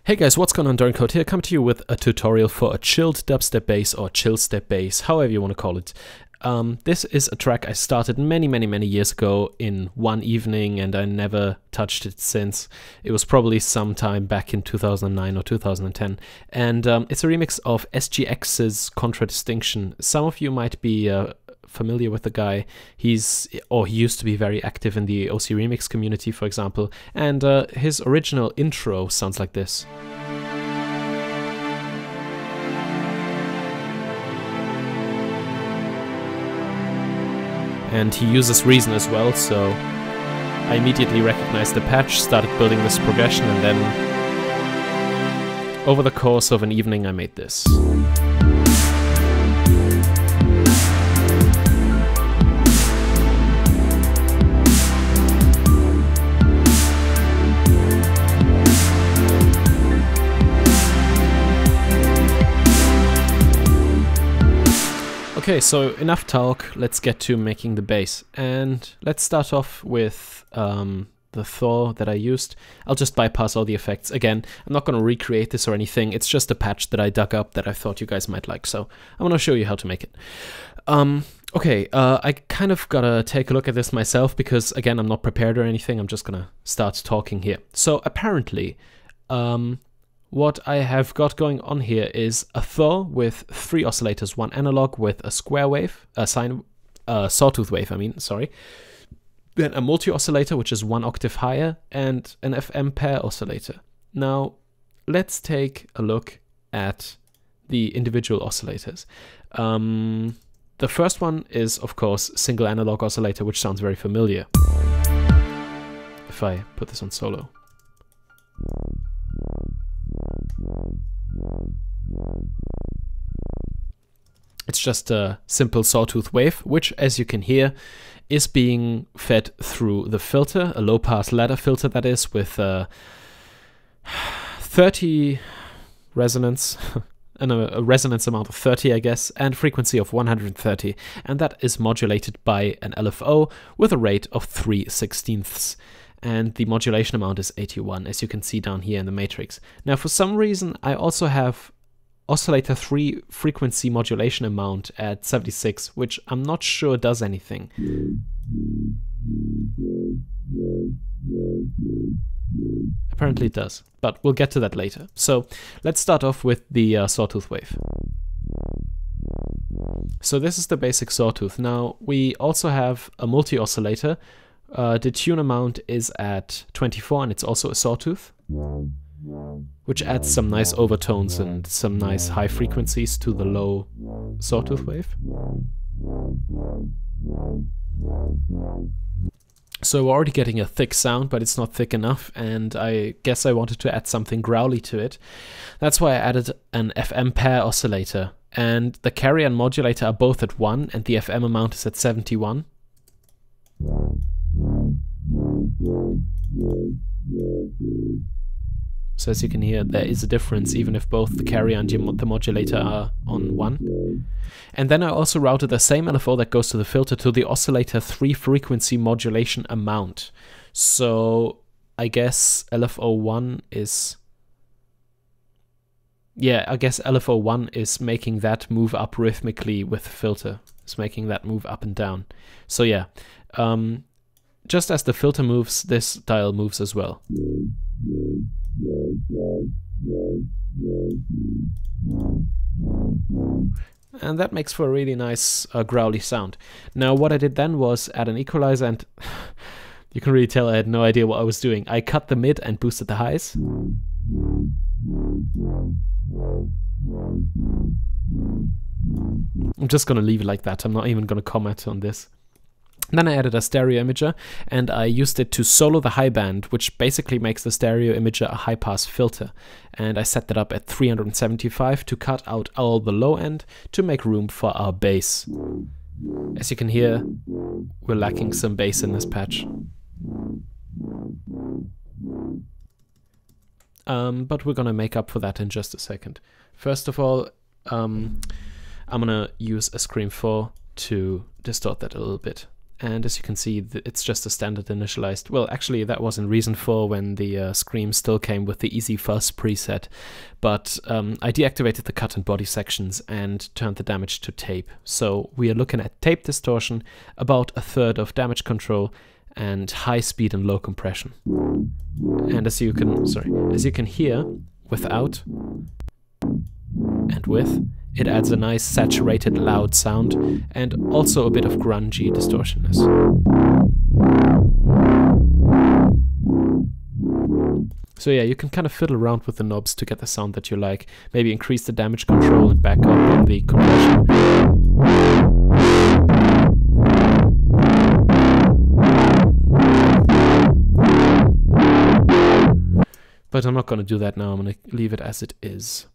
Hey guys, what's going on? Code here, coming to you with a tutorial for a chilled dubstep bass or chillstep bass, however you want to call it. This is a track I started many years ago in one evening and I never touched it since. It was probably sometime back in 2009 or 2010. And it's a remix of SGX's Contradistinction. Some of you might be familiar with the guy. He used to be very active in the OC Remix community, for example, and his original intro sounds like this. And he uses Reason as well, so I immediately recognized the patch, started building this progression, and then over the course of an evening I made this. Okay, so enough talk, let's get to making the bass. And let's start off with the Thor that I used. I'll just bypass all the effects. Again, I'm not going to recreate this or anything, it's just a patch that I dug up that I thought you guys might like, so I'm going to show you how to make it. Okay, I kind of gotta take a look at this myself because, again, I'm not prepared or anything, I'm just gonna start talking here. So apparently, what I have got going on here is a Thor with 3 oscillators, one analog with a square wave, a sawtooth wave, then a multi-oscillator, which is 1 octave higher, and an FM pair oscillator. Now, let's take a look at the individual oscillators. The first one is, of course, single analog oscillator, which sounds very familiar. If I put this on solo. It's just a simple sawtooth wave, which, as you can hear, is being fed through the filter, a low-pass ladder filter that is, with 30 resonance, and a resonance amount of 30, I guess, and frequency of 130, and that is modulated by an LFO with a rate of 3/16. And the modulation amount is 81, as you can see down here in the matrix. Now, for some reason, I also have oscillator 3 frequency modulation amount at 76, which I'm not sure does anything. Apparently it does, but we'll get to that later. So let's start off with the sawtooth wave. So this is the basic sawtooth. Now, we also have a multi-oscillator. The tune amount is at 24 and it's also a sawtooth, which adds some nice overtones and some nice high frequencies to the low sawtooth wave. So we're already getting a thick sound, but it's not thick enough, and I guess I wanted to add something growly to it. That's why I added an FM pair oscillator, and the carrier and modulator are both at 1 and the FM amount is at 71. So as you can hear, there is a difference even if both the carrier and the modulator are on 1. And then I also routed the same LFO that goes to the filter to the oscillator 3 frequency modulation amount. So I guess LFO1 is... yeah, I guess LFO1 is making that move up rhythmically with the filter. It's making that move up and down. So yeah, just as the filter moves, this dial moves as well. And that makes for a really nice growly sound. Now what I did then was add an equalizer, and you can really tell I had no idea what I was doing. I cut the mid and boosted the highs. I'm just gonna leave it like that. I'm not even gonna comment on this. Then I added a stereo imager and I used it to solo the high band, which basically makes the stereo imager a high pass filter. And I set that up at 375 to cut out all the low end to make room for our bass. As you can hear, we're lacking some bass in this patch. But we're gonna make up for that in just a second. First of all, I'm gonna use a Scream 4 to distort that a little bit. and as you can see, it's just a standard initialized. Well, actually, that was in Reason 4 when the Scream still came with the Easy Fuzz preset, but I deactivated the cut and body sections and turned the damage to tape. So we are looking at tape distortion, about 1/3 of damage control, and high speed and low compression. And as you can hear, without and with, it adds a nice saturated loud sound and also a bit of grungy distortionness. So yeah, you can kind of fiddle around with the knobs to get the sound that you like. Maybe increase the damage control and back up in the compression. But I'm not going to do that now, I'm going to leave it as it is.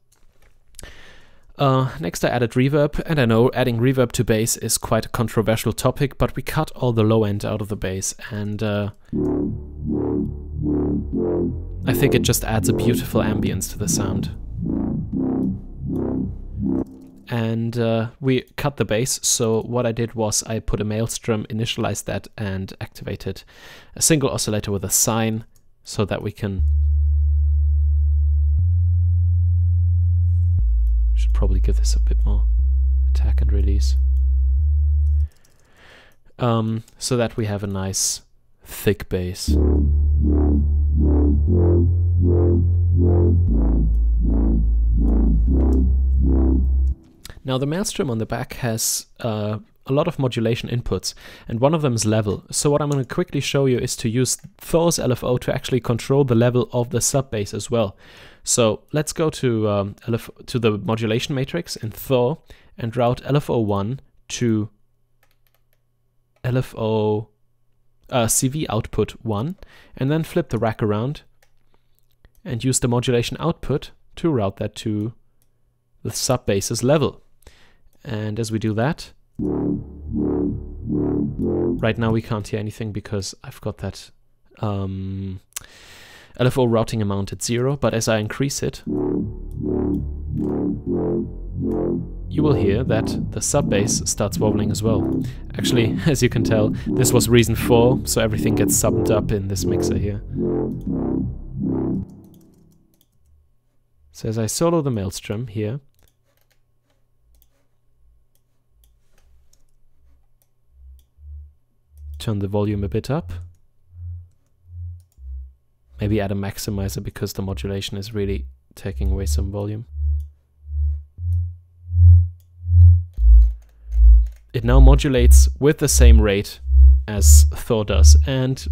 Next I added reverb, and I know adding reverb to bass is quite a controversial topic, but we cut all the low end out of the bass, and I think it just adds a beautiful ambience to the sound. And we cut the bass, so what I did was I put a Maelstrom, initialized that, and activated a single oscillator with a sine, so that we can... Should probably give this a bit more attack and release. So that we have a nice thick bass. Now the Maelstrom on the back has a lot of modulation inputs, and one of them is level. So what I'm going to quickly show you is to use Thor's LFO to actually control the level of the sub bass as well. So let's go to the modulation matrix in Thor and route LFO1 to LFO CV output 1, and then flip the rack around and use the modulation output to route that to the sub bass's level. And as we do that, right now we can't hear anything because I've got that LFO routing amount at 0, but as I increase it, you will hear that the sub bass starts wobbling as well. Actually, as you can tell, this was Reason 4, so everything gets subbed up in this mixer here. So as I solo the Maelstrom here, turn the volume a bit up, maybe add a maximizer because the modulation is really taking away some volume. It now modulates with the same rate as Thor does, and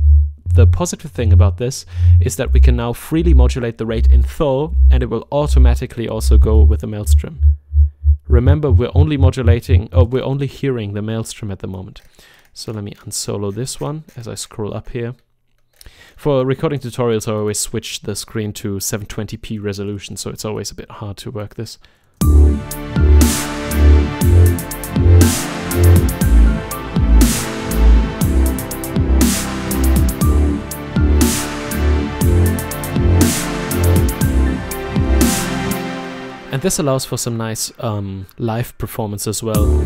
the positive thing about this is that we can now freely modulate the rate in Thor, and it will automatically also go with the Maelstrom. Remember, we're only hearing the Maelstrom at the moment. So let me unsolo this one as I scroll up here. For recording tutorials, I always switch the screen to 720p resolution, so it's always a bit hard to work this. And this allows for some nice live performance as well.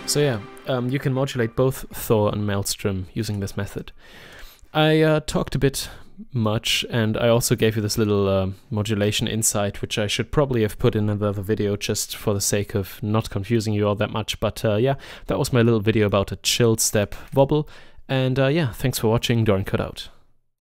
So yeah, you can modulate both Thor and Maelstrom using this method. I talked a bit much, and I also gave you this little modulation insight, which I should probably have put in another video just for the sake of not confusing you all that much. But yeah, that was my little video about a Chillstep Wobble. And yeah, thanks for watching. Doran cut out.